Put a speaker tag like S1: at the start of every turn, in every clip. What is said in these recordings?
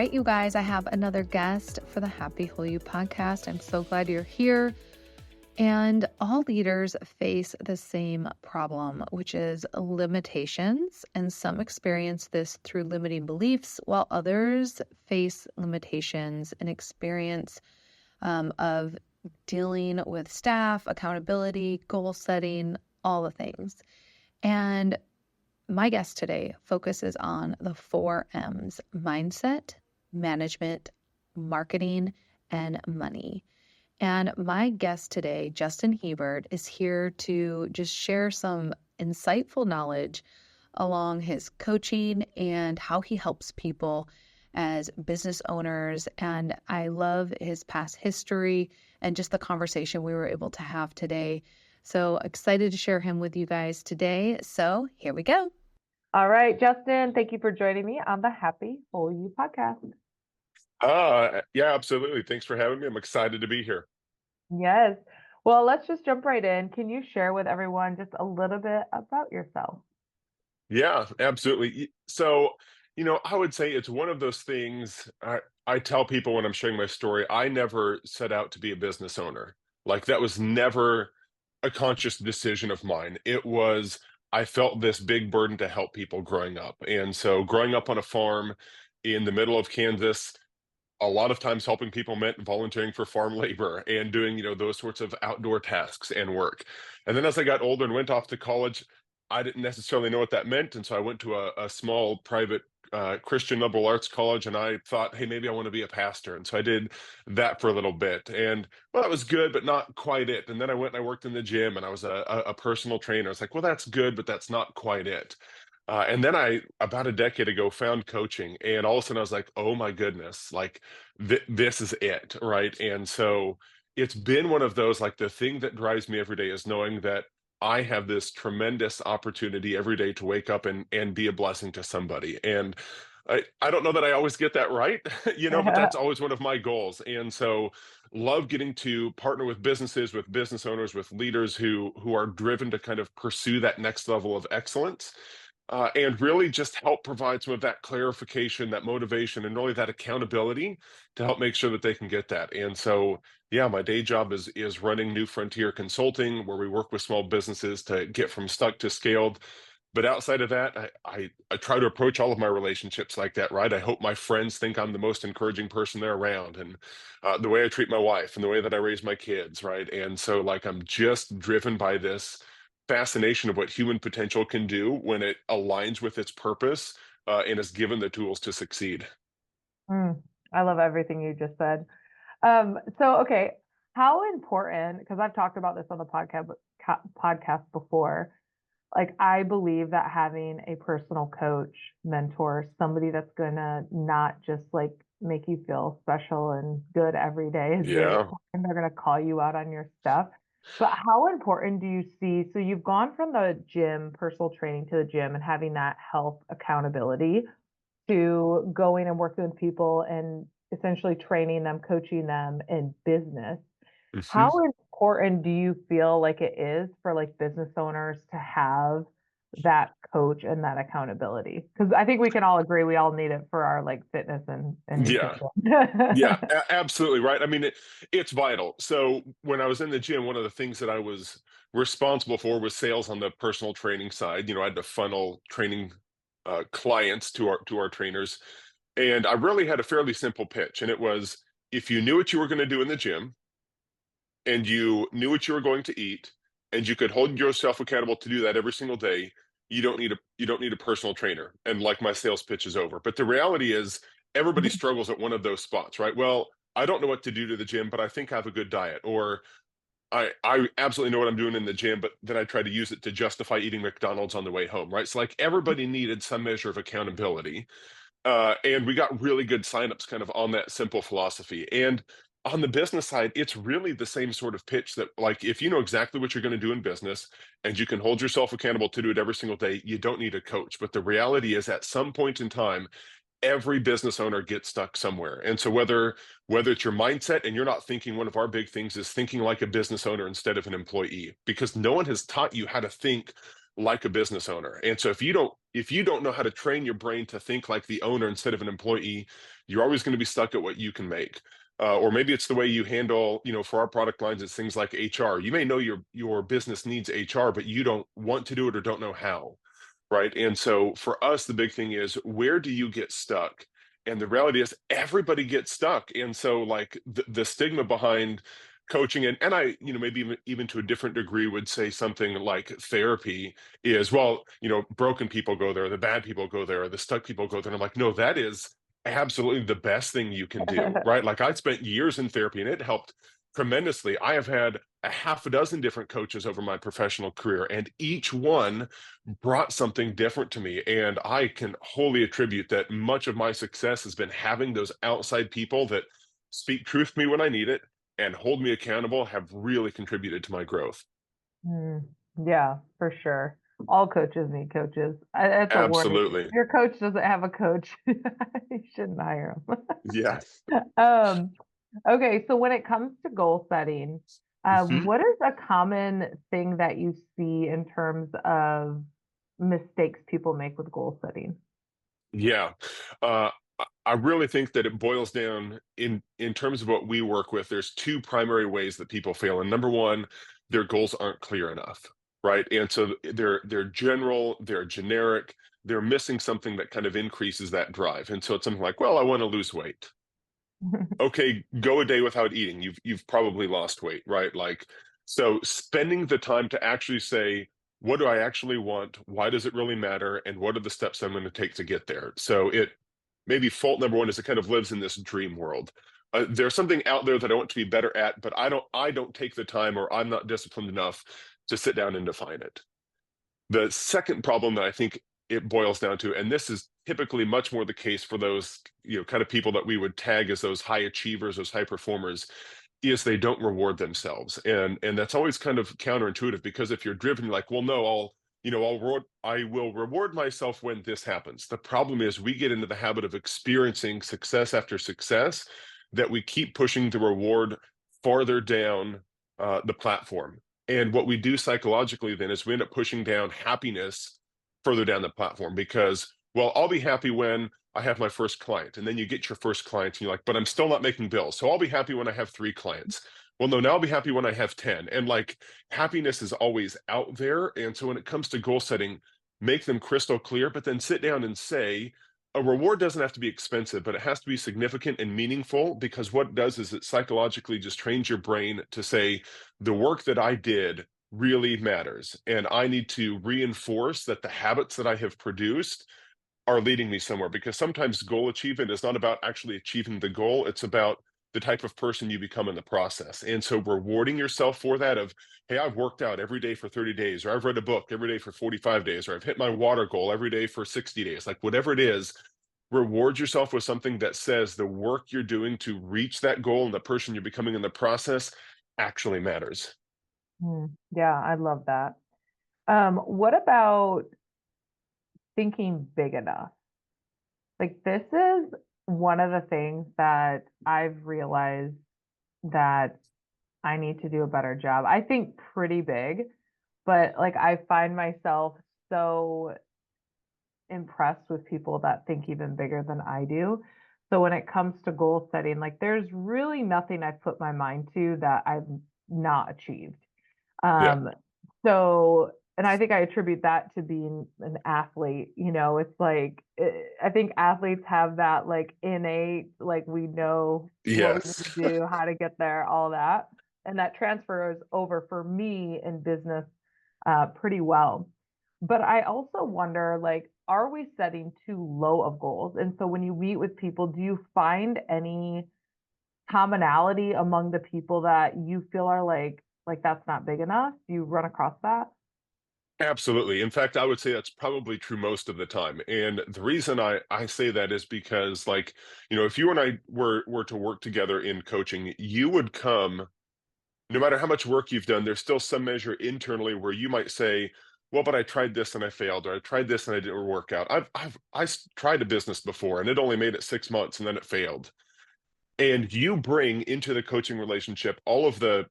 S1: right, you guys, I have another guest for the Happy Whole You podcast. I'm so glad you're here. And all leaders face the same problem, which is limitations. And some experience this through limiting beliefs, while others face limitations and experience of dealing with staff, accountability, goal setting, all the things. And my guest today focuses on the 4 M's: mindset, management, marketing, and money. And my guest today, Justin Heibert, is here to just share some insightful knowledge along his coaching and how he helps people as business owners. And I love his past history and just the conversation we were able to have today. So excited to share him with you guys today. So here we go.
S2: All right, Justin, thank you for joining me on the Happy Whole You podcast.
S3: Yeah, absolutely. Thanks for having me. I'm excited to be here.
S2: Yes. Well, let's just jump right in. Can you share with everyone just a little bit about yourself?
S3: Yeah, absolutely. So, I would say it's one of those things I tell people when I'm sharing my story, I never set out to be a business owner. Like that was never a conscious decision of mine. It was, I felt this big burden to help people growing up. And so growing up on a farm in the middle of Kansas, a lot of times helping people meant volunteering for farm labor and doing, those sorts of outdoor tasks and work. And then as I got older and went off to college, I didn't necessarily know what that meant. And so I went to a small private Christian liberal arts college, and I thought, hey, maybe I want to be a pastor. And so I did that for a little bit. And well, that was good, but not quite it. And then I went and I worked in the gym, and I was a personal trainer. It's like, well, that's good, but that's not quite it. And then I, about a decade ago, found coaching, and all of a sudden I was like, oh my goodness, like this is it, right? And so it's been one of those, like the thing that drives me every day is knowing that I have this tremendous opportunity every day to wake up and be a blessing to somebody. And I don't know that I always get that right, but that's always one of my goals. And so love getting to partner with businesses, with business owners, with leaders who are driven to kind of pursue that next level of excellence. And really just help provide some of that clarification, that motivation, and really that accountability to help make sure that they can get that. And so, yeah, my day job is running New Frontier Consulting, where we work with small businesses to get from stuck to scaled. But outside of that, I try to approach all of my relationships like that, right? I hope my friends think I'm the most encouraging person they're around, and the way I treat my wife and the way that I raise my kids, right? And so, like, I'm just driven by this fascination of what human potential can do when it aligns with its purpose and is given the tools to succeed.
S2: I love everything you just said. Okay, how important, because I've talked about this on the podcast before, like I believe that having a personal coach, mentor, somebody that's gonna not just like make you feel special and good every day is really
S3: Yeah.
S2: important. They're gonna call you out on your stuff. But how important do you see? So you've gone from the gym, personal training to the gym and having that health accountability to going and working with people and essentially training them, coaching them in business.
S3: Mhm.
S2: How important do you feel like it is for like business owners to have that coach and that accountability? Because I think we can all agree we all need it for our like fitness and
S3: Yeah.
S2: nutrition.
S3: Yeah, absolutely right. I mean, it's vital. So when I was in the gym, one of the things that I was responsible for was sales on the personal training side. I had to funnel training clients to our trainers, and I really had a fairly simple pitch, and it was, if you knew what you were going to do in the gym, and you knew what you were going to eat, and you could hold yourself accountable to do that every single day, you don't need a personal trainer. And like, my sales pitch is over. But the reality is, everybody struggles at one of those spots, right? Well, I don't know what to do to the gym, but I think I have a good diet. Or I absolutely know what I'm doing in the gym, but then I try to use it to justify eating McDonald's on the way home, right? So like, everybody needed some measure of accountability. And we got really good signups kind of on that simple philosophy. And on the business side, it's really the same sort of pitch that, like, if you know exactly what you're going to do in business and you can hold yourself accountable to do it every single day, you don't need a coach. But the reality is, at some point in time, every business owner gets stuck somewhere. And so whether it's your mindset, and you're not thinking, one of our big things is thinking like a business owner instead of an employee, because no one has taught you how to think like a business owner. And so if you don't know how to train your brain to think like the owner instead of an employee, you're always going to be stuck at what you can make. Or maybe it's the way you handle, for our product lines, it's things like HR. You may know your business needs HR, but you don't want to do it or don't know how, right? And so for us, the big thing is, where do you get stuck? And the reality is everybody gets stuck. And so like the stigma behind coaching, and I, maybe even to a different degree would say something like therapy is, well, broken people go there, the bad people go there, the stuck people go there. And I'm like, no, that is absolutely the best thing you can do, right? Like I spent years in therapy and it helped tremendously. I have had a half a dozen different coaches over my professional career, and each one brought something different to me. And I can wholly attribute that much of my success has been having those outside people that speak truth to me when I need it and hold me accountable, have really contributed to my growth.
S2: Mm, yeah, for sure. All coaches need coaches. That's a warning.
S3: Absolutely.
S2: If your coach doesn't have a coach, you shouldn't hire him.
S3: Yes.
S2: Um, okay, so when it comes to goal setting,
S3: Mhm.
S2: what is a common thing that you see in terms of mistakes people make with goal setting?
S3: Yeah. Uh, I really think that it boils down in terms of what we work with. There's two primary ways that people fail. And number one, their goals aren't clear enough, right? And so they're general, they're generic, they're missing something that kind of increases that drive. And so it's something like, well, I want to lose weight. Okay, go a day without eating. You've probably lost weight, right? Like, so spending the time to actually say, what do I actually want? Why does it really matter? And what are the steps I'm going to take to get there? So it maybe fault number one is it kind of lives in this dream world. There's something out there that I want to be better at, but I don't take the time, or I'm not disciplined enough to sit down and define it. The second problem that I think it boils down to, and this is typically much more the case for those, kind of people that we would tag as those high achievers, those high performers, is they don't reward themselves. And that's always kind of counterintuitive, because if you're driven, you're like, well, no, I will reward myself when this happens. The problem is we get into the habit of experiencing success after success, that we keep pushing the reward farther down the platform. And what we do psychologically then is we end up pushing down happiness further down the platform, because, well, I'll be happy when I have my first client. And then you get your first client and you're like, but I'm still not making bills. So I'll be happy when I have 3 clients. Well, no, now I'll be happy when I have 10. And like happiness is always out there. And so when it comes to goal setting, make them crystal clear, but then sit down and say, a reward doesn't have to be expensive, but it has to be significant and meaningful, because what it does is it psychologically just trains your brain to say, the work that I did really matters. And I need to reinforce that the habits that I have produced are leading me somewhere, because sometimes goal achievement is not about actually achieving the goal. It's about the type of person you become in the process. And so rewarding yourself for that of, hey, I've worked out every day for 30 days, or I've read a book every day for 45 days, or I've hit my water goal every day for 60 days, like whatever it is, reward yourself with something that says the work you're doing to reach that goal and the person you're becoming in the process actually matters.
S2: Yeah, I love that. What about thinking big enough? Like this is one of the things that I've realized that I need to do a better job. I think pretty big, but like I find myself so impressed with people that think even bigger than I do. So when it comes to goal setting, like there's really nothing I've put my mind to that I've not achieved.
S3: Yeah.
S2: Um, so, and I think I attribute that to being an athlete. It's like I think athletes have that like innate, like we know what we need
S3: Yes.
S2: to do, how to get there, all that, and that transfers over for me in business pretty well. But I also wonder, like, are we setting too low of goals? And so when you meet with people, do you find any commonality among the people that you feel are like that's not big enough? Do you run across that?
S3: Absolutely. In fact, I would say that's probably true most of the time. And the reason I say that is because, like, if you and I were to work together in coaching, you would come, no matter how much work you've done, there's still some measure internally where you might say, well, but I tried this and I failed, or I tried this and I didn't work out. Tried a business before and it only made it 6 months and then it failed. And you bring into the coaching relationship all of the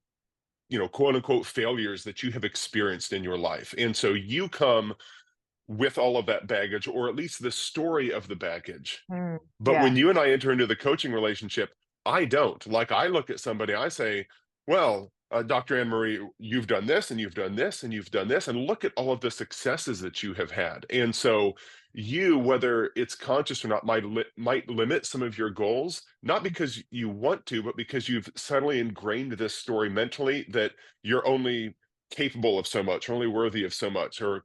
S3: quote unquote failures that you have experienced in your life. And so you come with all of that baggage, or at least the story of the baggage.
S2: Mm,
S3: But
S2: yeah.
S3: when you and I enter into the coaching relationship, I don't. Like, I look at somebody, I say, well, Dr. Anne Marie, you've done this and you've done this and you've done this, and look at all of the successes that you have had. And so you, whether it's conscious or not, might limit some of your goals, not because you want to, but because you've suddenly ingrained this story mentally that you're only capable of so much, or only worthy of so much, or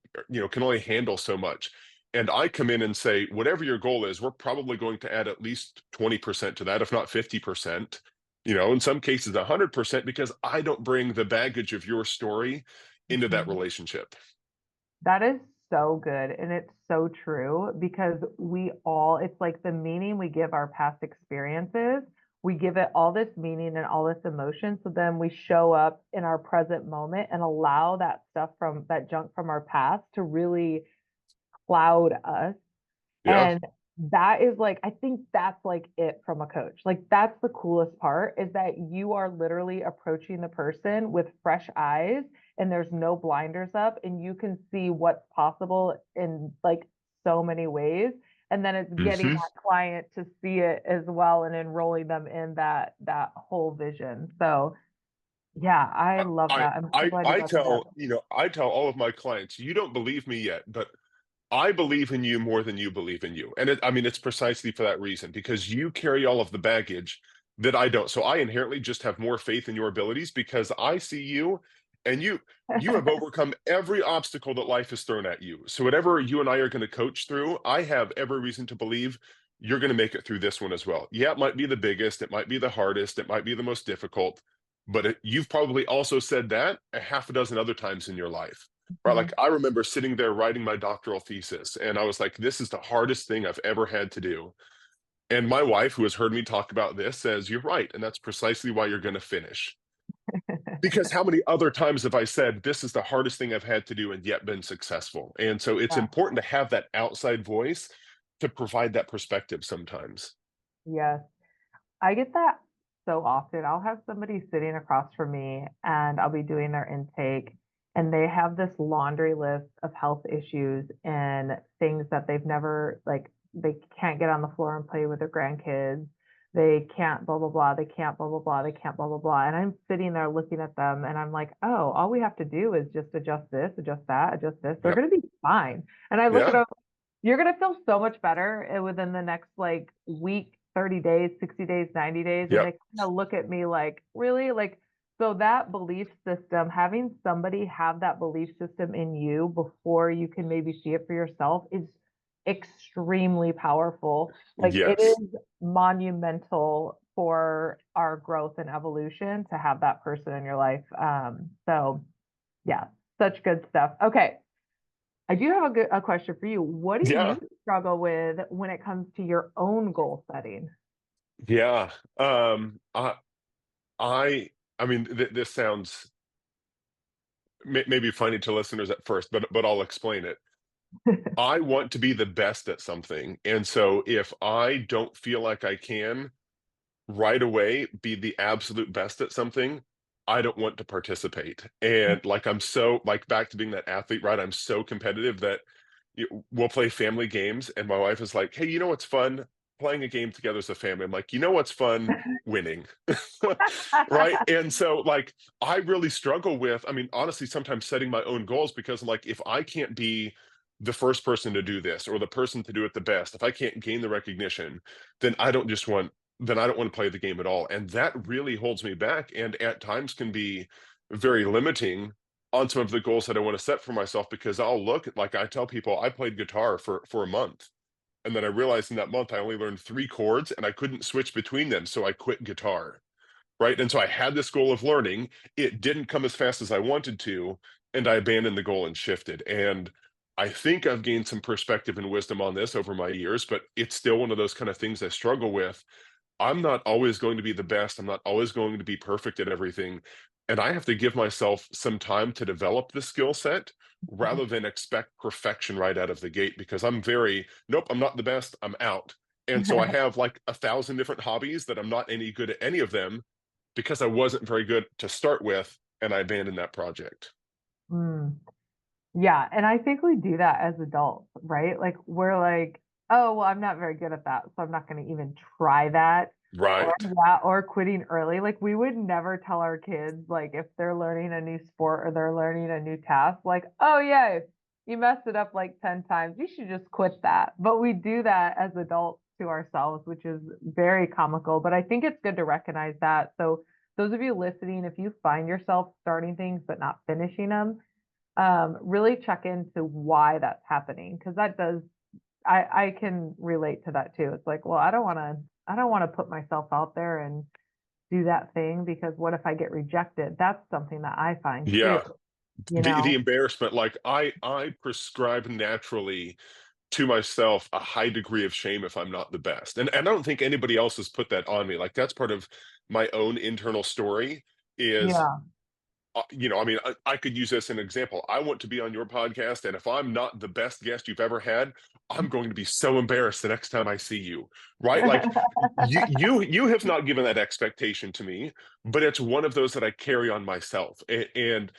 S3: can only handle so much. And I come in and say, whatever your goal is, we're probably going to add at least 20% to that, if not 50%, in some cases 100%, because I don't bring the baggage of your story into that
S2: Mhm.
S3: relationship.
S2: That is so good. And it's so true because it's like the meaning we give our past experiences, we give it all this meaning and all this emotion. So then we show up in our present moment and allow that stuff from that junk from our past to really cloud us.
S3: Yeah.
S2: And that is like, I think that's like it from a coach. Like, that's the coolest part is that you are literally approaching the person with fresh eyes and there's no blinders up and you can see what's possible in like so many ways. And then it's getting
S3: hmm
S2: that client to see it as well and enrolling them in that whole vision. So yeah, I love
S3: I
S2: that. I'm so
S3: I
S2: glad you
S3: I
S2: brought that up.
S3: tell all of my clients, you don't believe me yet, but I believe in you more than you believe in you. And it's precisely for that reason, because you carry all of the baggage that I don't. So I inherently just have more faith in your abilities because I see you, and you have overcome every obstacle that life has thrown at you. So whatever you and I are going to coach through, I have every reason to believe you're going to make it through this one as well. Yeah, it might be the biggest, it might be the hardest, it might be the most difficult, but you've probably also said that a half a dozen other times in your life. Right. Like,
S2: Mhm.
S3: I remember sitting there writing my doctoral thesis, and I was like, this is the hardest thing I've ever had to do. And my wife, who has heard me talk about this, says, you're right. And that's precisely why you're going to finish. Because how many other times have I said, this is the hardest thing I've had to do and yet been successful? And so it's
S2: Yeah.
S3: important to have that outside voice to provide that perspective sometimes.
S2: Yes. I get that so often. I'll have somebody sitting across from me and I'll be doing their intake and they have this laundry list of health issues and things that they've never like they can't get on the floor and play with their grandkids. They can't blah blah blah, they can't blah blah blah, they can't blah blah blah. And I'm sitting there looking at them and I'm like, "Oh, all we have to do is just adjust this, adjust that, adjust this. They're
S3: Yep.
S2: going to be fine." And I look at
S3: Yeah.
S2: them, you're gonna feel so much better within the next like week, 30 days, 60 days, 90 days. And
S3: Yep.
S2: they kind of look at me like, really? Like, so that belief system, having somebody have that belief system in you before you can maybe see it for yourself is extremely powerful. Like, it
S3: Yes.
S2: is monumental for our growth and evolution to have that person in your life. So yeah, such good stuff. Okay. I do have a question for you. What do
S3: Yeah.
S2: you struggle with when it comes to your own goal setting?
S3: Yeah. I, I mean, this sounds maybe funny to listeners at first, but I'll explain it. I want to be the best at something. And so if I don't feel like I can right away be the absolute best at something, I don't want to participate. And like, I'm so like, back to being that athlete, right? I'm so competitive that we'll play family games, and my wife is like, "Hey, you know what's fun? Playing a game together as a family." I'm like, "You know what's fun? Winning." Right? And so, like, I really struggle with, I mean, honestly, sometimes setting my own goals, because I'm like, if I can't be the first person to do this or the person to do it the best, if I can't gain the recognition, then I don't want to play the game at all. And that really holds me back, and at times can be very limiting on some of the goals that I want to set for myself, because I'll look at, like, I tell people I played guitar for a month, and then I realized in that month I only learned 3 chords and I couldn't switch between them, so I quit guitar. Right? And so I had this goal of learning, it didn't come as fast as I wanted to, and I abandoned the goal and shifted. And I think I've gained some perspective and wisdom on this over my years, but it's still one of those kind of things I struggle with. I'm not always going to be the best. I'm not always going to be perfect at everything. And I have to give myself some time to develop the skill set rather than expect perfection right out of the gate, because nope, I'm not the best, I'm out. And so I have like 1,000 different hobbies that I'm not any good at any of them, because I wasn't very good to start with. and I abandoned that project.
S2: Mm. Yeah, and I think we do that as adults, right? Like we're like, oh, well, I'm not very good at that, so I'm not going to even try that. Or
S3: Right.
S2: yeah, or quitting early. Like we would never tell our kids, like if they're learning a new sport or they're learning a new task, like, oh yeah, you messed it up like 10 times. You should just quit that. But we do that as adults to ourselves, which is very comical. But I think it's good to recognize that. So those of you listening, if you find yourself starting things but not finishing them, really check into why that's happening, because that does, I can relate to that too. It's like, well, I don't want to put myself out there and do that thing, because what if I get rejected? That's something that I find too,
S3: Yeah.
S2: you
S3: The
S2: know.
S3: embarrassment, like I prescribe naturally to myself a high degree of shame if I'm not the best. And I don't think anybody else has put that on me. Like that's part of my own internal story is,
S2: Yeah.
S3: I mean, I could use this as an example. I want to be on your podcast, and if I'm not the best guest you've ever had, I'm going to be so embarrassed the next time I see you. Right? Like you have not given that expectation to me, but it's one of those that I carry on myself, and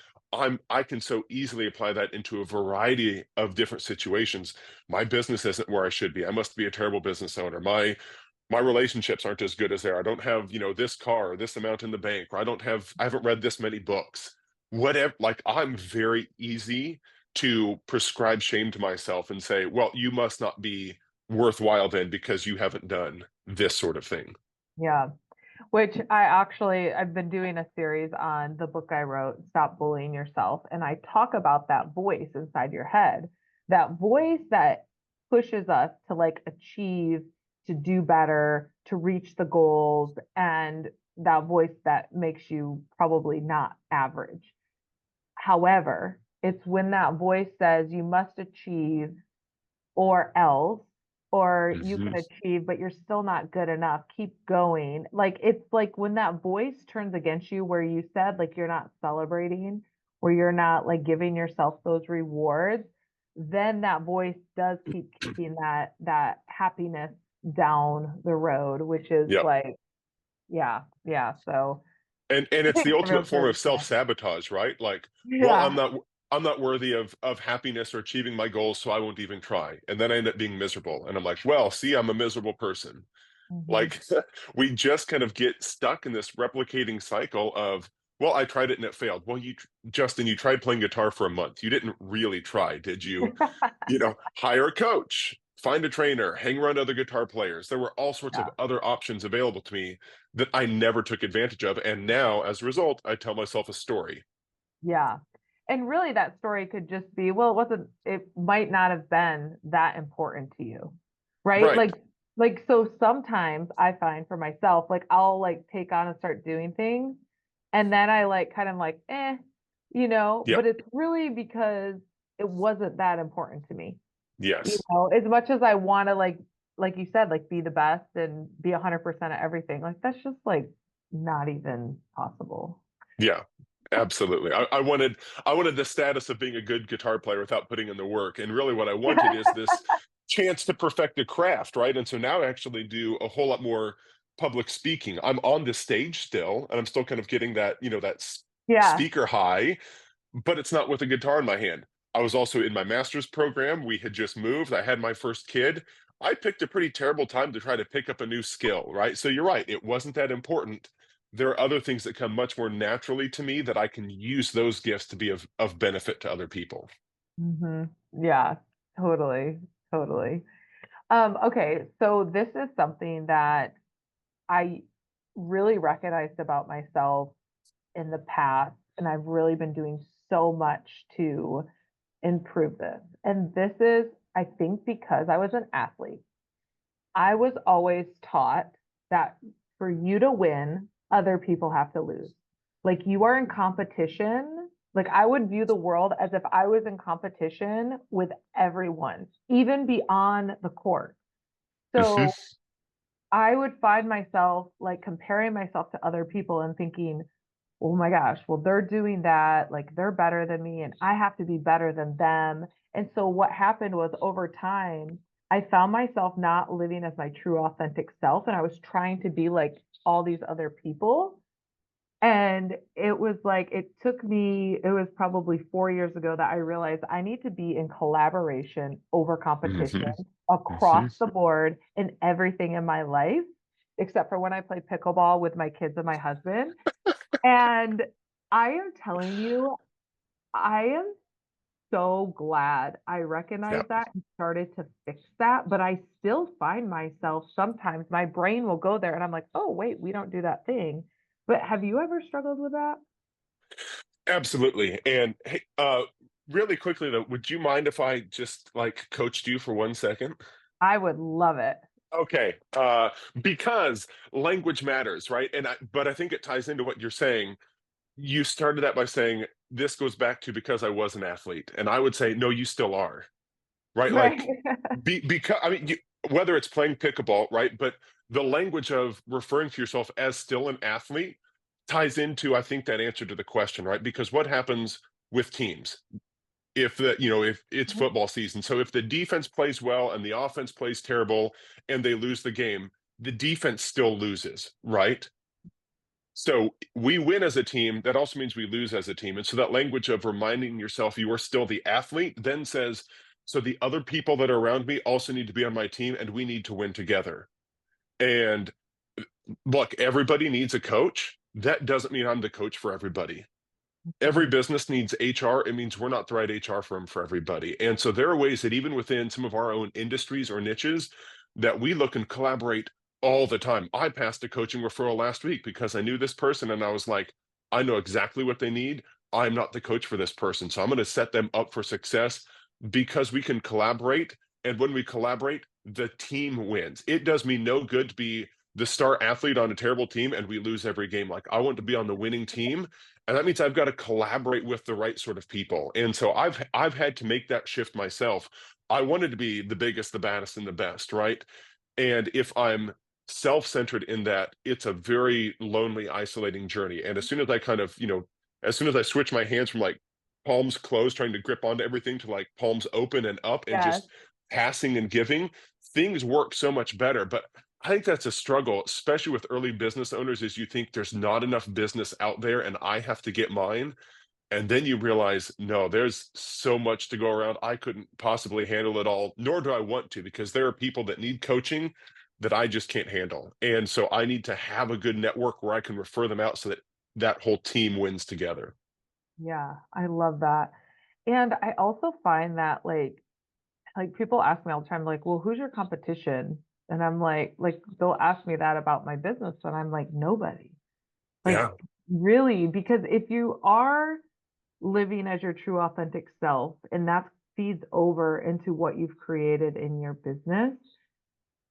S3: I can so easily apply that into a variety of different situations. My business isn't where I should be. I must be a terrible business owner. My relationships aren't as good as there. I don't have, this car, or this amount in the bank, or I haven't read this many books. Whatever, like I'm very easy to prescribe shame to myself and say, well, you must not be worthwhile then because you haven't done this sort of thing.
S2: Yeah. Which I've been doing a series on the book I wrote, Stop Bullying Yourself. And I talk about that voice inside your head, that voice that pushes us to like achieve, to do better, to reach the goals, and that voice that makes you probably not average. However, it's when that voice says you must achieve or else, or you can
S3: Mhm.
S2: achieve, but you're still not good enough. Keep going. Like it's like when that voice turns against you, where you said like you're not celebrating, where you're not like giving yourself those rewards, then that voice does keep kicking that happiness down the road, which is
S3: Yep.
S2: like, yeah, yeah. So
S3: And
S2: I
S3: it's
S2: think
S3: the ultimate form
S2: everybody
S3: of
S2: can.
S3: self-sabotage, right? Like, well,
S2: Yeah.
S3: I'm not worthy of happiness or achieving my goals, so I won't even try. And then I end up being miserable. And I'm like, well, see, I'm a miserable person.
S2: Mhm.
S3: Like we just kind of get stuck in this replicating cycle of, well, I tried it and it failed. Well, Justin, you tried playing guitar for a month. You didn't really try, did you? Hire a coach, find a trainer, hang around other guitar players. There were all sorts of
S2: Yeah.
S3: other options available to me that I never took advantage of. And now, as a result, I tell myself a story.
S2: Yeah. And really that story could just be, well, it might not have been that important to you. Right?
S3: Right.
S2: So sometimes I find for myself, like I'll like take on and start doing things, and then I like kind of like,
S3: Yep.
S2: but it's really because it wasn't that important to me.
S3: Yes.
S2: As much as I want to like you said, like be the best and be 100% of everything, like that's just like not even possible.
S3: Yeah. Absolutely. I wanted the status of being a good guitar player without putting in the work. And really what I wanted is this chance to perfect a craft, right? And so now I actually do a whole lot more public speaking. I'm on the stage still, and I'm still kind of getting that,
S2: Yeah.
S3: speaker high, but it's not with a guitar in my hand. I was also in my master's program. We had just moved. I had my first kid. I picked a pretty terrible time to try to pick up a new skill, right? So you're right. It wasn't that important. There are other things that come much more naturally to me that I can use those gifts to be of benefit to other people.
S2: Hmm. Yeah, totally, totally. Okay, so this is something that I really recognized about myself in the past, and I've really been doing so much to improve this. And this is, I think, because I was an athlete. I was always taught that for you to win, other people have to lose. Like you are in competition. Like I would view the world as if I was in competition with everyone, even beyond the court.
S3: Mhm.
S2: So I would find myself like comparing myself to other people and thinking, oh my gosh, well, they're doing that. Like they're better than me and I have to be better than them. And so what happened was over time, I found myself not living as my true authentic self. And I was trying to be like all these other people. And it was like, it was probably 4 years ago that I realized I need to be in collaboration over competition
S3: Hmm.
S2: across
S3: Hmm.
S2: the board in everything in my life, except for when I play pickleball with my kids and my husband. And I am telling you, I am so glad I
S3: Yeah.
S2: recognized that and started to fix that. But I still find myself sometimes my brain will go there and I'm like, oh, wait, we don't do that thing. But have you ever struggled with that?
S3: Absolutely. And hey, really quickly though, would you mind if I just like coached you for 1 second?
S2: I would love it.
S3: Okay, because language matters, right? But I think it ties into what you're saying. You started that by saying this goes back to because I was an athlete, and I would say no, you still are, right?
S2: Right.
S3: Like, because I mean, whether it's playing pickleball, right? But the language of referring to yourself as still an athlete ties into, I think, that answer to the question, right? Because what happens with teams? If it's
S2: Mhm.
S3: football season, so if the defense plays well and the offense plays terrible and they lose the game, the defense still loses, right? So we win as a team, that also means we lose as a team. And so that language of reminding yourself you are still the athlete then says, so the other people that are around me also need to be on my team and we need to win together. And look, everybody needs a coach. That doesn't mean I'm the coach for everybody. Every
S2: Mhm.
S3: business needs HR. It means we're not the right HR firm for everybody. And so there are ways that even within some of our own industries or niches that we look and collaborate all the time. I passed a coaching referral last week because I knew this person and I was like, I know exactly what they need. I'm not the coach for this person. So I'm going to set them up for success because we can collaborate. And when we collaborate, the team wins. It does me no good to be the star athlete on a terrible team and we lose every game. Like I want to be on the winning team, and that means I've got to collaborate with the right sort of people. And so I've had to make that shift myself. I wanted to be the biggest, the baddest, and the best, right? And if I'm self-centered in that, it's a very lonely, isolating journey. And as soon as I kind of, as soon as I switch my hands from like palms closed, trying to grip onto everything to like palms open and up and
S2: Yes.
S3: just passing and giving, things work so much better. But I think that's a struggle, especially with early business owners, is you think there's not enough business out there and I have to get mine. And then you realize, no, there's so much to go around. I couldn't possibly handle it all, nor do I want to, because there are people that need coaching that I just can't handle. And so I need to have a good network where I can refer them out so that that whole team wins together.
S2: Yeah, I love that. And I also find that people ask me all the time, like, well, who's your competition? And I'm like they'll ask me that about my business, and I'm like, nobody. Like,
S3: Yeah.
S2: really, because if you are living as your true authentic self and that feeds over into what you've created in your business,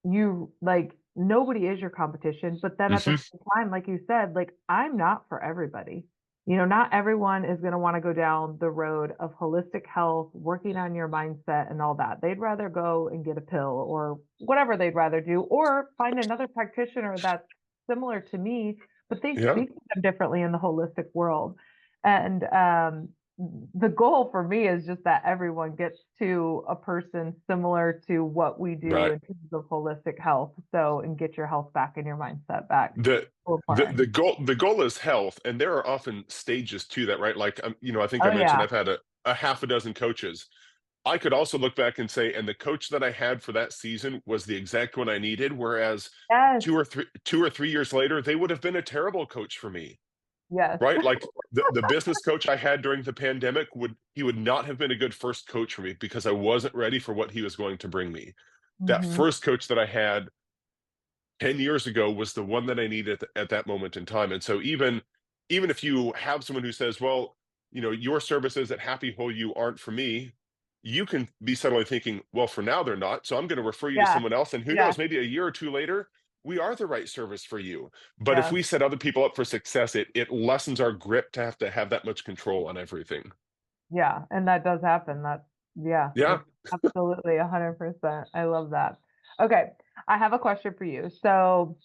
S2: you like nobody is your competition. But then at the
S3: Hmm.
S2: same time, like you said, like I'm not for everybody. You know, not everyone is going to want to go down the road of holistic health, working on your mindset and all that. They'd rather go and get a pill or whatever they'd rather do, or find another practitioner that's similar to me, but they
S3: Yeah.
S2: speak to them differently in the holistic world. And the goal for me is just that everyone gets to a person similar to what we do
S3: Right.
S2: in terms of holistic health. So, and get your health back and your mindset back.
S3: the
S2: So
S3: the
S2: important.
S3: the goal is health, and there are often stages to that, right? Like I think I
S2: Oh
S3: mentioned
S2: yeah.
S3: I've had a half a dozen coaches. I could also look back and say, and the coach that I had for that season was the exact one I needed, whereas
S2: Yes.
S3: 2 or 3 years later they would have been a terrible coach for me,
S2: Yes.
S3: right? Like the business coach I had during the pandemic would not have been a good first coach for me because I wasn't ready for what he was going to bring me. That
S2: Hmm.
S3: first coach that I had 10 years ago was the one that I needed at that moment in time. And so even if you have someone who says, well, your services at Happy Hole You aren't for me, you can be suddenly thinking, well, for now they're not. So I'm going to refer you to
S2: Yeah.
S3: someone else. And who
S2: Yeah.
S3: knows, maybe a year or two later, we are the right service for you. But if
S2: Yeah.
S3: we set other people up for success, it lessens our grip to have that much control on everything.
S2: Yeah. And that does happen. Yeah,
S3: Yeah.
S2: it's absolutely 100%. I love that. Okay. I have a question for you. So,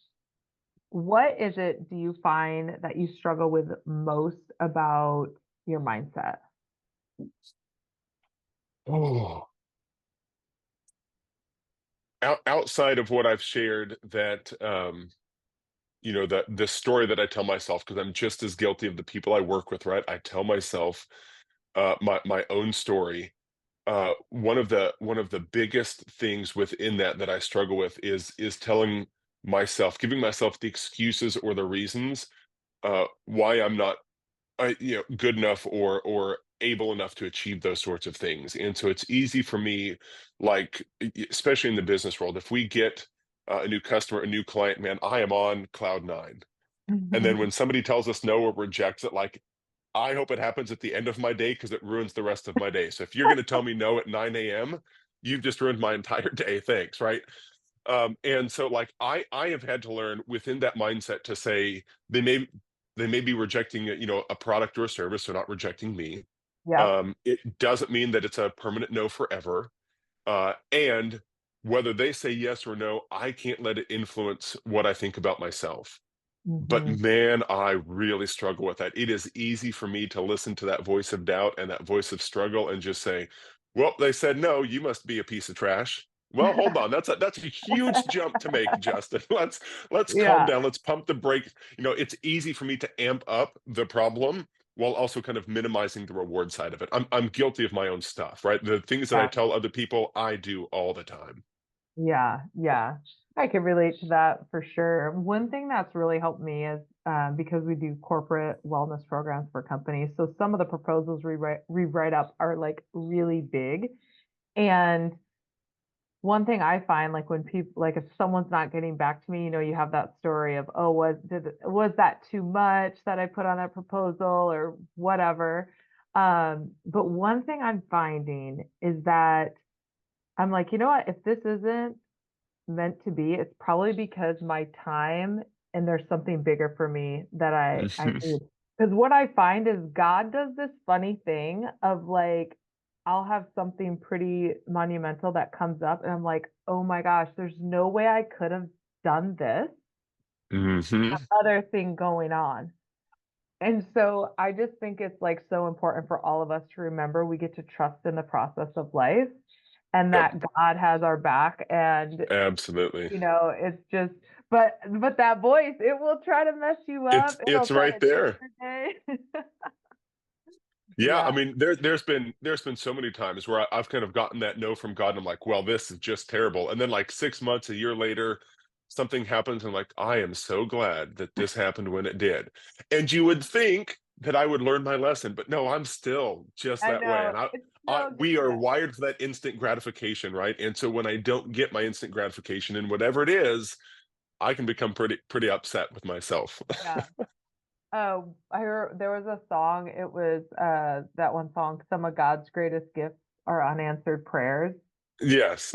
S2: what is it do you find that you struggle with most about your mindset?
S3: Oh, outside of what I've shared, that the story that I tell myself, because I'm just as guilty of the people I work with, right? I tell myself my own story. One of the biggest things within that I struggle with is telling myself, giving myself the excuses or the reasons why I'm not good enough or able enough to achieve those sorts of things. And so it's easy for me, like especially in the business world, if we get a new customer, a new client, man, I am on cloud nine. And then when somebody tells us no or rejects it, like I hope it happens at the end of my day because it ruins the rest of my day. So if you're going to tell me no at 9 a.m., you've just ruined my entire day. Thanks, right? And so like I have had to learn within that mindset to say they may they may be rejecting a product or a service, they're not rejecting me.
S2: Yep.
S3: It doesn't mean that it's a permanent no forever. And whether they say yes or no, I can't let it influence what I think about myself. But
S2: Hmm.
S3: man, I really struggle with that. It is easy for me to listen to that voice of doubt and that voice of struggle and just say, "Well, they said no, you must be a piece of trash." Well, hold on. That's a huge jump to make, Justin. Let's calm
S2: Yeah.
S3: down. Let's pump the brakes. It's easy for me to amp up the problem while also kind of minimizing the reward side of it. I'm guilty of my own stuff, right? The things that I
S2: Yeah.
S3: tell other people, I do all the time.
S2: Yeah. Yeah. I can relate to that for sure. One thing that's really helped me is because we do corporate wellness programs for companies. So some of the proposals we write up are like really big. And one thing I find, like when people, like if someone's not getting back to me, you have that story of, oh, was that too much that I put on that proposal or whatever. But one thing I'm finding is that I'm like, you know what? If this isn't meant to be, it's probably because my time and there's something bigger for me that I need. Because what I find is God does this funny thing of like, I'll have something pretty monumental that comes up, and I'm like, oh my gosh, there's no way I could have done this
S3: Hmm.
S2: other thing going on. And so I just think it's like so important for all of us to remember we get to trust in the process of life and
S3: Yep,
S2: that God has our back. And
S3: absolutely.
S2: it's just, but that voice, it will try to mess you
S3: It's
S2: up. It'll
S3: it's
S2: try
S3: right
S2: to take
S3: there.
S2: your day.
S3: Yeah, I
S2: Yeah,
S3: mean, there's been so many times where I've kind of gotten that no from God, and I'm like, well, this is just terrible. And then like 6 months, a year later, something happens, and like, I am so glad that this happened when it did. And you would think that I would learn my lesson, but no, I'm still just
S2: I
S3: that way.
S2: know.
S3: And I,
S2: It's
S3: I
S2: so
S3: we are
S2: good.
S3: wired for that instant gratification, right? And so when I don't get my instant gratification in whatever it is, I can become pretty upset with myself.
S2: Yeah. I heard there was a song. It was that one song, "Some of God's Greatest Gifts Are Unanswered Prayers."
S3: Yes.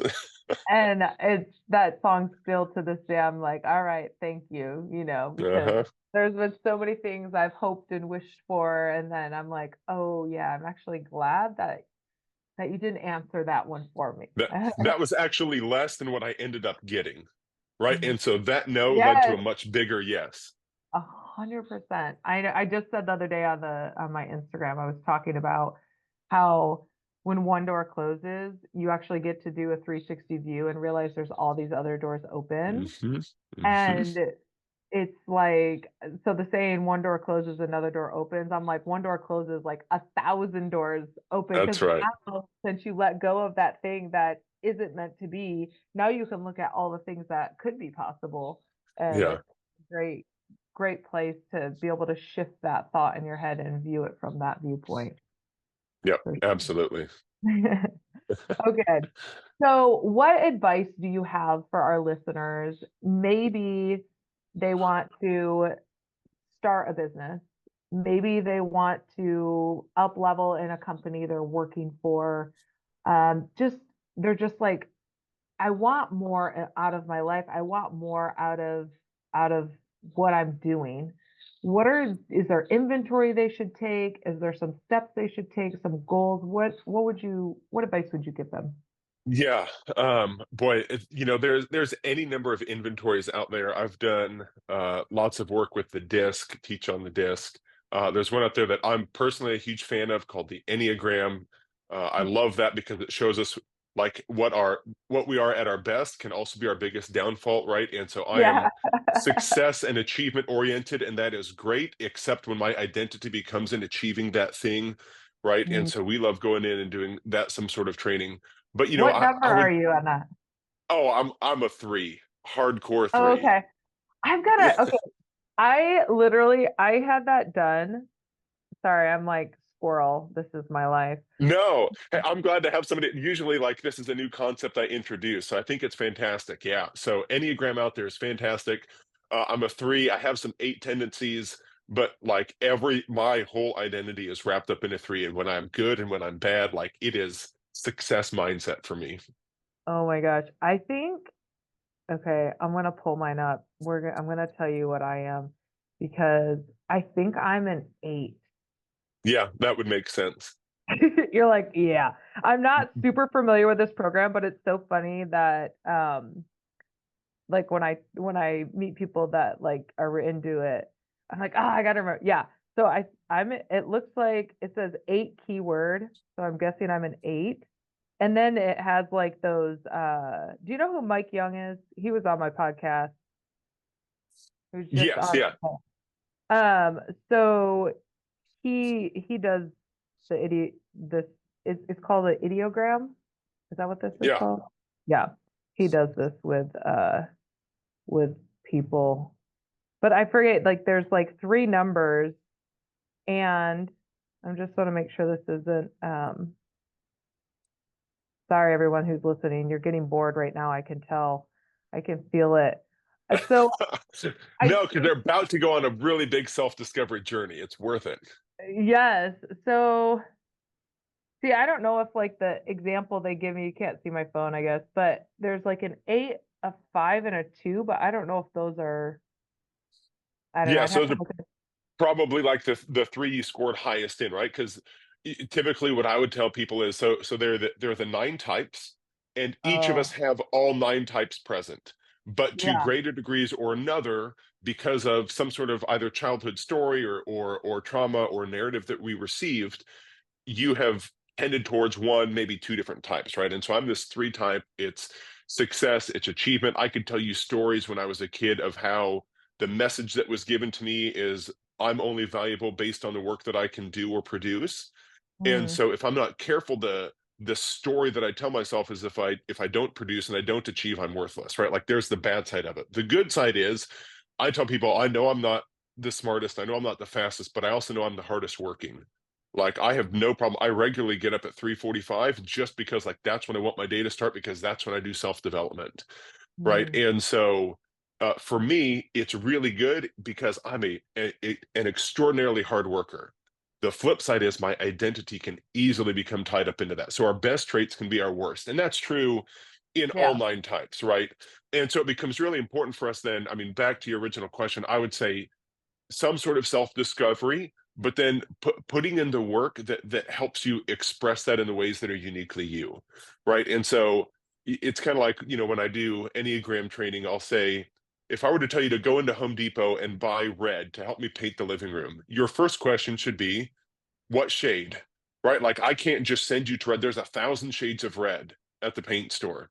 S2: And it's that song still to this day. I'm like, all right, thank you, because
S3: Uh-huh.
S2: there's been so many things I've hoped and wished for, and then I'm like, oh yeah, I'm actually glad that you didn't answer that one for me.
S3: That was actually less than what I ended up getting, right? And so that no led to a
S2: Yes,
S3: much bigger yes.
S2: 100%. I just said the other day on my Instagram, I was talking about how when one door closes, you actually get to do a 360 view and realize there's all these other doors open.
S3: Hmm. Hmm.
S2: And it's like, so the saying one door closes, another door opens. I'm like, one door closes, like 1,000 doors open. Because
S3: That's right.
S2: now, since you let go of that thing that isn't meant to be, now you can look at all the things that could be possible. And
S3: Yeah.
S2: it's great, great place to be able to shift that thought in your head and view it from that viewpoint.
S3: Yep.
S2: For
S3: Absolutely.
S2: sure. Okay. So, what advice do you have for our listeners? Maybe they want to start a business. Maybe they want to up level in a company they're working for. Just they're just like, I want more out of my life. I want more out of what I'm doing. Is there inventory they should take? Is there some steps they should take? Some goals? What advice would you give them?
S3: Yeah. Boy, there's any number of inventories out there. I've done lots of work with the disc, teach on the disc. There's one out there that I'm personally a huge fan of called the Enneagram. I love that because it shows us like what we are at our best can also be our biggest downfall, right? And so I
S2: Yeah.
S3: am success and achievement oriented, and that is great, except when my identity becomes in achieving that thing, right? And
S2: Mm.
S3: so we love going in and doing that, some sort of training. But
S2: What number
S3: I
S2: are
S3: would,
S2: you on that?
S3: oh, I'm a three, hardcore
S2: Oh,
S3: three.
S2: okay. I've got to, okay. I had that done. Sorry, I'm like squirrel. This is my life.
S3: No, hey, I'm glad to have somebody. Usually, like this is a new concept I introduce, so I think it's fantastic. Yeah. So Enneagram out there is fantastic. I'm a three. I have some eight tendencies, but like my whole identity is wrapped up in a three. And when I'm good and when I'm bad, like it is success mindset for me.
S2: Oh my gosh. I think, okay, I'm gonna pull mine up. I'm gonna tell you what I am because I think I'm an 8.
S3: Yeah, that would make sense.
S2: You're like, yeah. I'm not super familiar with this program, but it's so funny that like when I meet people that like are into it, I'm like, oh, I gotta remember. Yeah. So it looks like it says 8 keyword. So I'm guessing I'm an 8. And then it has like those do you know who Mike Young is? He was on my podcast. He was just
S3: Yes,
S2: on.
S3: yeah,
S2: Um, so he does the this it's called an ideogram. Is that what this is
S3: yeah.
S2: called? Yeah. He does this with people. But I forget, like there's like 3 numbers, and I'm just want to make sure this isn't sorry everyone who's listening, you're getting bored right now. I can tell. I can feel it. So I
S3: No, because they're about to go on a really big self-discovery journey. It's worth it.
S2: yes. So see, I don't know if like the example they give me, you can't see my phone, I guess, but there's like an 8, a 5, and a 2, but I don't know if those are, I don't know.
S3: Yeah,
S2: I'd
S3: so
S2: have
S3: those
S2: to
S3: are
S2: look at.
S3: probably like the three you scored highest in, right? Because typically what I would tell people is so they're the nine types, and each of us
S2: Oh,
S3: have all nine types present, but to
S2: yeah.
S3: greater degrees or another, because of some sort of either childhood story or trauma or narrative that we received, you have tended towards one, maybe two different types, right? And so I'm this three type. It's success, it's achievement. I could tell you stories when I was a kid of how the message that was given to me is I'm only valuable based on the work that I can do or produce. And
S2: Mm,
S3: so if I'm not careful, the story that I tell myself is if I don't produce and I don't achieve, I'm worthless, right? Like there's the bad side of it. The good side is I tell people I know I'm not the smartest, I know I'm not the fastest, but I also know I'm the hardest working. Like I have no problem. I regularly get up at 3:45 just because like that's when I want my day to start because that's when I do self-development, right?
S2: mm,
S3: And so for me, it's really good because I'm an extraordinarily hard worker. The flip side is my identity can easily become tied up into that. So our best traits can be our worst. And that's true in all
S2: yeah.
S3: nine types, right? And so it becomes really important for us then. I mean, back to your original question, I would say some sort of self-discovery, but then putting in the work that helps you express that in the ways that are uniquely you, right? And so it's kind of like, when I do Enneagram training, I'll say, if I were to tell you to go into Home Depot and buy red to help me paint the living room, your first question should be, what shade, right? Like I can't just send you to red. There's 1,000 shades of red at the paint store.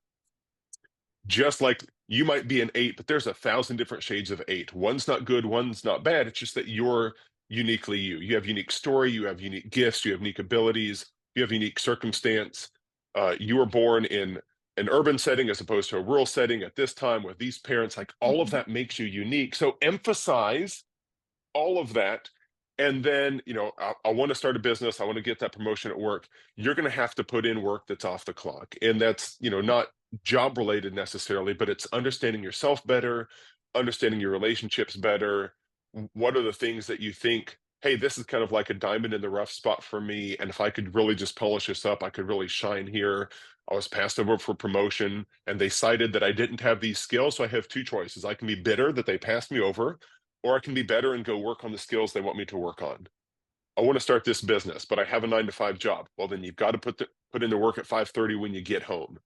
S3: Just like you might be an eight, but there's 1,000 different shades of eight. One's not good, one's not bad. It's just that you're uniquely you. You have unique story, you have unique gifts, you have unique abilities, you have unique circumstance. You were born in an urban setting as opposed to a rural setting at this time with these parents. Like all of that makes you unique. So emphasize all of that. And then, I want to start a business. I want to get that promotion at work. You're going to have to put in work that's off the clock. And that's, not job related necessarily, but it's understanding yourself better, understanding your relationships better. What are the things that you think, hey, this is kind of like a diamond in the rough spot for me. And if I could really just polish this up, I could really shine here. I was passed over for promotion and they cited that I didn't have these skills. So I have two choices. I can be bitter that they passed me over, or I can be better and go work on the skills they want me to work on. I want to start this business, but I have a 9 to 5 job. Well, then you've got to put in the work at 5:30 when you get home.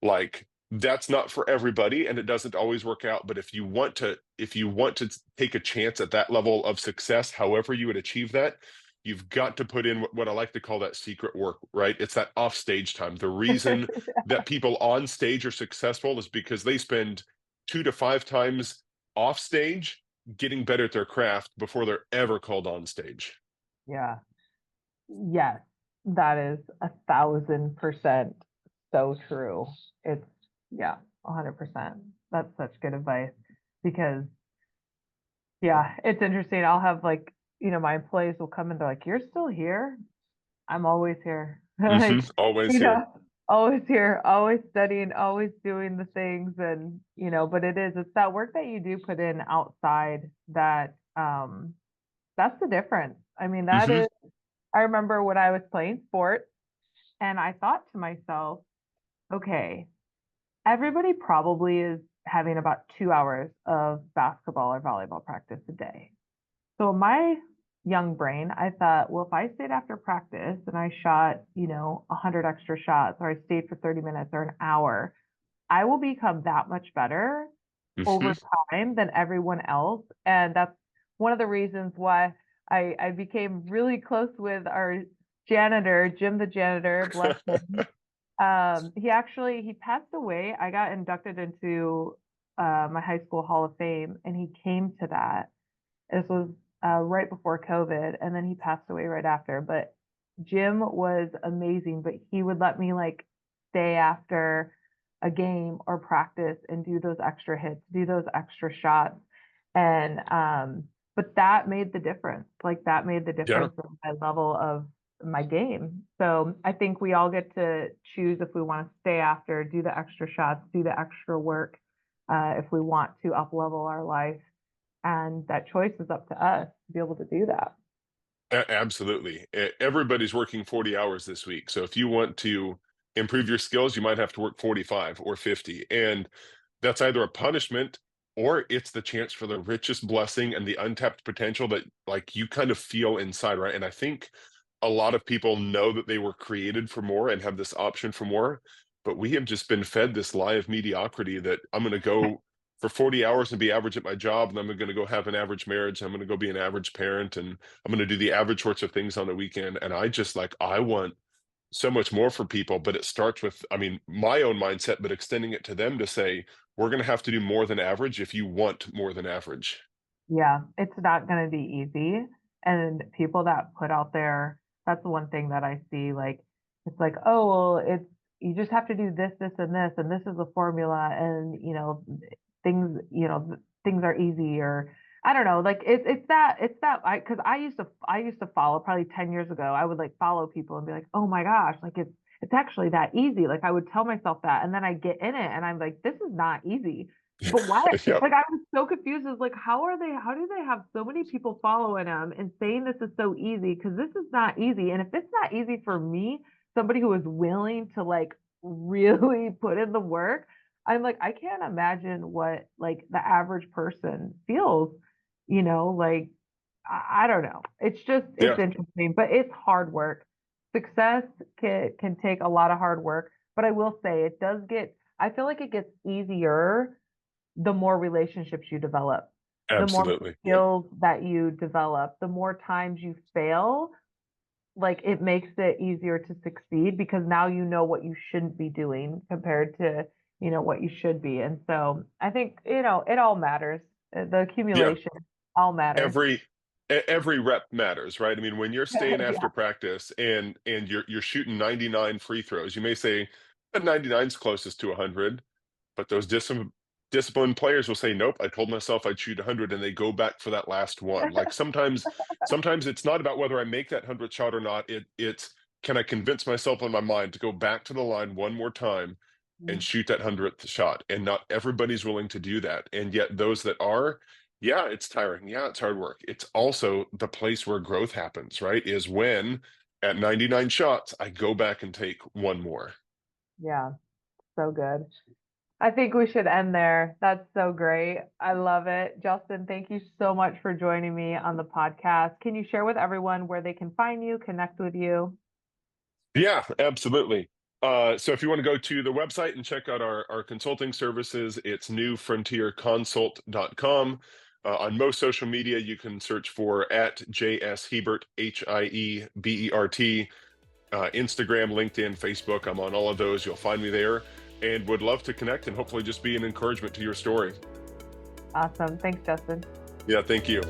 S3: Like that's not for everybody, and it doesn't always work out. But if you want to take a chance at that level of success, however you would achieve that, you've got to put in what I like to call that secret work, right? It's that off stage time. The reason that people on stage are successful is because they spend 2 to 5 times off stage getting better at their craft before they're ever called on stage.
S2: Yeah. Yes, that is 1,000% so true. It's, yeah, 100%. That's such good advice because, yeah, it's interesting. I'll have like, my employees will come and they're like, "You're still here?" I'm always here. Like,
S3: Always
S2: you
S3: here.
S2: know, always here, always studying, always doing the things. And, but it's that work that you do put in outside that, that's the difference. I mean, that
S3: Hmm.
S2: is, I remember when I was playing sports and I thought to myself, okay, everybody probably is having about 2 hours of basketball or volleyball practice a day. So in my young brain, I thought, well, if I stayed after practice and I shot, 100 extra shots, or I stayed for 30 minutes or an hour, I will become that much better
S3: Hmm.
S2: over time than everyone else. And that's one of the reasons why I became really close with our janitor, Jim the janitor, bless him. He passed away. I got inducted into my high school Hall of Fame, and he came to that. This was right before COVID, and then he passed away right after. But Jim was amazing, but he would let me like stay after a game or practice and do those extra hits, do those extra shots. And but that made the difference. Like that made the
S3: Yeah.
S2: difference in my level of my game. So I think we all get to choose if we want to stay after, do the extra shots, do the extra work, if we want to up level our life. And that choice is up to us to be able to do that.
S3: Absolutely. Everybody's working 40 hours this week. So if you want to improve your skills, you might have to work 45 or 50. And that's either a punishment or it's the chance for the richest blessing and the untapped potential that like you kind of feel inside, right? And I think a lot of people know that they were created for more and have this option for more, but we have just been fed this lie of mediocrity that I'm going to go for 40 hours and be average at my job, and I'm going to go have an average marriage, I'm going to go be an average parent, and I'm going to do the average sorts of things on the weekend. And I just like, I want so much more for people, but it starts with, I mean, my own mindset, but extending it to them to say, we're going to have to do more than average if you want more than average.
S2: Yeah, it's not going to be easy. And people that put out there, that's the one thing that I see. Like, it's like, oh, well, you just have to do this, this, and this is the formula. And, things are easy, or I don't know. Like, because I used to follow probably 10 years ago. I would like follow people and be like, oh my gosh, like it's actually that easy. Like, I would tell myself that. And then I get in it and I'm like, this is not easy. But why?
S3: Yep.
S2: Like I was so confused. Is like, how do they have so many people following them and saying this is so easy? Because this is not easy. And if it's not easy for me, somebody who is willing to like really put in the work, I'm like, I can't imagine what like the average person feels, like I don't know. It's
S3: Yeah.
S2: interesting, but it's hard work. Success can take a lot of hard work, but I will say I feel like it gets easier the more relationships you develop, the more
S3: Absolutely.
S2: skills that you develop, the more times you fail, like it makes it easier to succeed because now you know what you shouldn't be doing compared to, what you should be. And so I think, it all matters. The
S3: Yeah.
S2: accumulation all matters.
S3: every every rep matters, right? I mean, when you're staying
S2: Yeah.
S3: after practice and you're shooting 99 free throws, you may say 99 is closest to 100, but those disciplined players will say, nope, I told myself I'd shoot 100, and they go back for that last one. Like sometimes it's not about whether I make that 100th shot or not. It's can I convince myself in my mind to go back to the line one more time and shoot that 100th shot? And not everybody's willing to do that. And yet those that are, yeah, it's tiring. Yeah, it's hard work. It's also the place where growth happens, right? Is when at 99 shots, I go back and take one more.
S2: Yeah, so good. I think we should end there. That's so great. I love it. Justin, thank you so much for joining me on the podcast. Can you share with everyone where they can find you, connect with you?
S3: Yeah, absolutely. So if you want to go to the website and check out our consulting services, it's newfrontierconsult.com. On most social media, you can search for at JS Hebert, Hiebert. Instagram, LinkedIn, Facebook. I'm on all of those. You'll find me there, and would love to connect and hopefully just be an encouragement to your story.
S2: Awesome. Thanks, Justin.
S3: Yeah, thank you.